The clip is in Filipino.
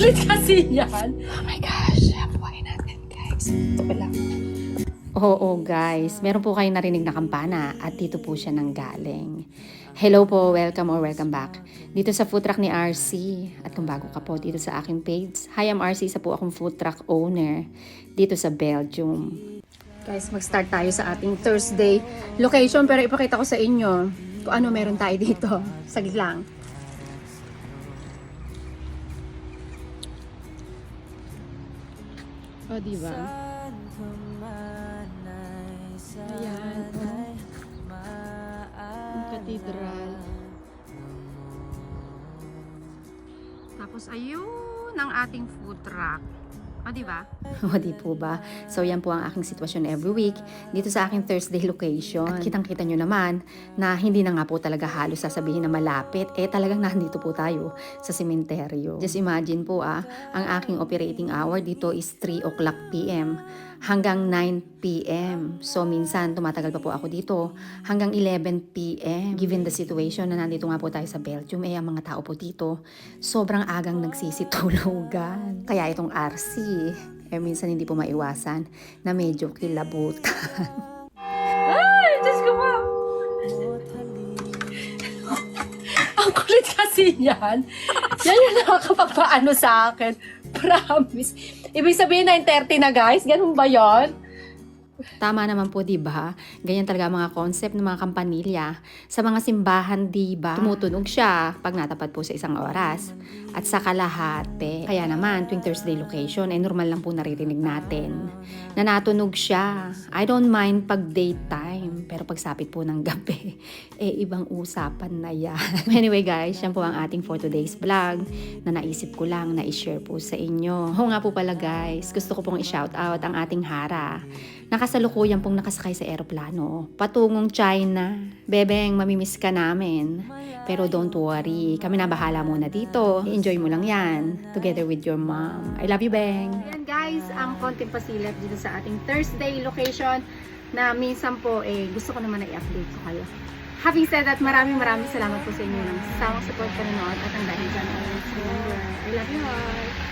kulit kasi yan. Oh my gosh, buhayin natin guys. Ito pala. Oo guys, meron po kayong narinig na kampana at dito po siya nanggaling. Hello po, welcome or welcome back dito sa food truck ni RC. At kung bago ka po dito sa aking page, hi, I'm RC, isa po akong food truck owner dito sa Belgium. Guys, mag-start tayo sa ating Thursday location, pero ipakita ko sa inyo kung ano meron tayo dito. Saglit lang. O, diba? Ayan, oh. Ang katedral. Tapos, ayun ang ating food truck. O, diba? O, di po ba? So, yan po ang aking sitwasyon every week dito sa aking Thursday location. At kitang-kita nyo naman na hindi na nga po talaga halos sasabihin na malapit. Talagang nandito po tayo sa sementeryo. Just imagine po ang aking operating hour dito is 3 o'clock p.m. hanggang 9 p.m. So, minsan tumatagal pa po ako dito hanggang 11 p.m. Given the situation na nandito nga po tayo sa Belgium, ang mga tao po dito sobrang agang nagsisitulugan. Kaya itong RC, minsan hindi po maiwasan na medyo kilabutan. Ay, Diyos ko po. Ang kulit kasi yan. Yan yung nakakapagpaano sa akin. Promise. Ibig sabihin 9:30 na guys? Ganun ba yon? Tama naman po, 'di ba? Ganyan talaga ang mga concept ng mga kampanilya sa mga simbahan, 'di ba? Tumutunog siya pag natapat po sa isang oras at sa kalahati. Kaya naman tuwing Thursday location normal lang po naririnig natin na natunog siya. I don't mind pag daytime, pero pag sapit po ng gabi, ibang usapan na yan. Anyway guys, yan po ang ating for today's vlog na naisip ko lang na i-share po sa inyo. Oo nga po pala guys, gusto ko pong i-shout out ang ating Hara. Nakasalukuyan pong nakasakay sa eroplano patungong China. Bebeng, mamimiss ka namin. Pero don't worry, kami na bahala muna dito. Enjoy mo lang yan, together with your mom. I love you, Beng! Ayan guys, ang konting pasilip dito sa ating Thursday location na minsan po gusto ko naman na i-update ko kayo. Having said that, maraming salamat po sa inyo ng samang support pa rin at ang dahil dyan. I love you all!